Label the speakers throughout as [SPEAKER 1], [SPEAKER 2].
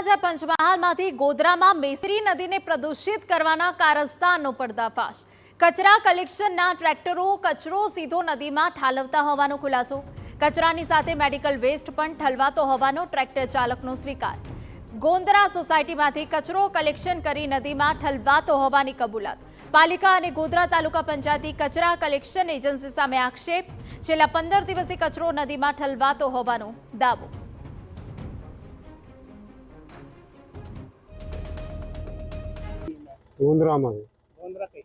[SPEAKER 1] મહારાજા પંચમહાલમાંથી ગોધરામાં મેસરી નદીને પ્રદૂષિત કરવાના કારસ્તાનનો પર્દાફાશ। કચરા કલેક્શનના ટ્રેક્ટરો કચરો સીધો નદીમાં ઠાલવતા હોવાનો ખુલાસો। કચરાની સાથે મેડિકલ વેસ્ટ પણ ઠલવાતો હોવાનો ટ્રેક્ટર ચાલકનો સ્વીકાર। ગોંદરા સોસાયટીમાંથી કચરો કલેક્શન કરી નદીમાં ઠલવાતો હોવાની કબૂલાત। પાલિકા અને ગોધરા તાલુકા પંચાયતી કચરા કલેક્શન એજન્સી સામે આક્ષેપ। છેલ્લા 15 દિવસથી કચરો નદીમાં ઠલવાતો હોવાનો દાવો।
[SPEAKER 2] गोंदरा में
[SPEAKER 3] गोंदरा कई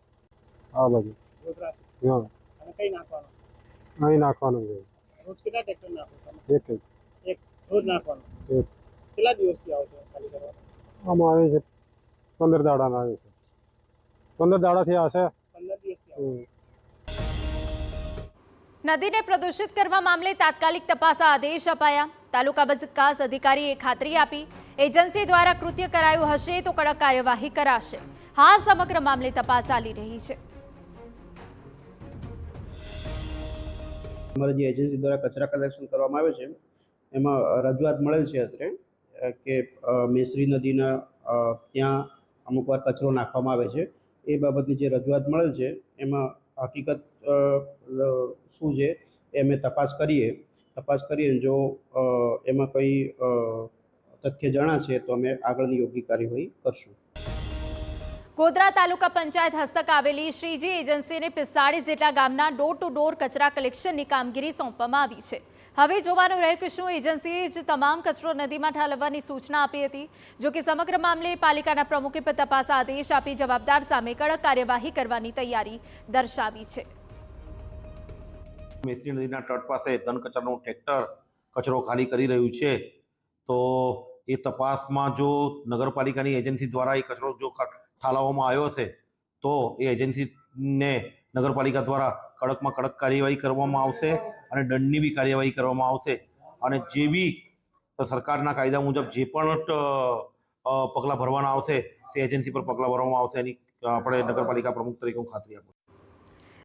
[SPEAKER 2] आ बाजू
[SPEAKER 3] गोंदरा
[SPEAKER 2] हाँ
[SPEAKER 3] અને કઈ નાખવાનું
[SPEAKER 2] અહીં નાખવાનું છે
[SPEAKER 3] રોજ કેટલા ટ્રેક્ટર નાખો તમે
[SPEAKER 2] એક
[SPEAKER 3] એક રોજ નાખવાનું
[SPEAKER 2] એક
[SPEAKER 3] કેટલા દિવસથી આવો છો ખાલી કરવા
[SPEAKER 2] આમાં આવે છે 15 દાડાના આવે છે 15 દાડાથી આ છે
[SPEAKER 3] 15 દિવસથી આવો
[SPEAKER 1] નદીને પ્રદૂષિત કરવા મામલે તાત્કાલિક તપાસ આદેશ અપાયા। તાલુકા વિકાસ અધિકારીએ ખાતરી આપી એજન્સી દ્વારા કૃત્ય કરાયું હશે તો કડક કાર્યવાહી કરાશે। હાલ સમગ્ર મામલે તપાસ ચાલી રહી છે।
[SPEAKER 4] અમારી જે એજન્સી દ્વારા કચરા કલેક્શન કરવામાં આવે છે એમાં રજૂઆત મળેલ છે અત્રે કે મેસરી નદીના ત્યાં અમુક વાર કચરો નાખવામાં આવે છે। એ બાબતની જે રજૂઆત મળેલ છે એમાં હકીકત શું છે એ અમે તપાસ કરીએ જો એમાં કંઈ તથ્ય જણાશે તો અમે આગળની યોગ્ય કાર્યવાહી કરશું।
[SPEAKER 1] ગોધરા તાલુકા પંચાયત હસ્તક આવેલી શ્રીજી એજન્સીને 45 જેટલા ગામના ડોર ટુ ડોર કચરા કલેક્શનની કામગીરી સોંપવામાં આવી છે। હવે જોવાનું રહે કે શું એજન્સીએ જ તમામ કચરો નદીમાં ઠાલવવાની સૂચના આપી હતી। જો કે સમગ્ર મામલે પાલિકાના પ્રમુખે તપાસ આદેશ આપી જવાબદાર સામે કડક કાર્યવાહી કરવાની તૈયારી દર્શાવી છે।
[SPEAKER 5] મેસરી નદીના તટ પાસે ધન કચરાનું ટ્રેક્ટર કચરો ખાલી કરી રહ્યું છે તો એ તપાસમાં જો નગરપાલિકાની એજન્સી દ્વારા એ કચરો જો ઠાલવવામાં આવ્યો છે તો એ એજન્સીને નગરપાલિકા દ્વારા કડકમાં કડક કાર્યવાહી કરવામાં આવશે અને દંડની બી કાર્યવાહી કરવામાં આવશે અને જે બી સરકારના કાયદા મુજબ જે પણ પગલાં ભરવાના આવશે તે એજન્સી પર પગલાં ભરવામાં આવશે। એની આપણે નગરપાલિકા પ્રમુખ તરીકે હું ખાતરી આપું છું।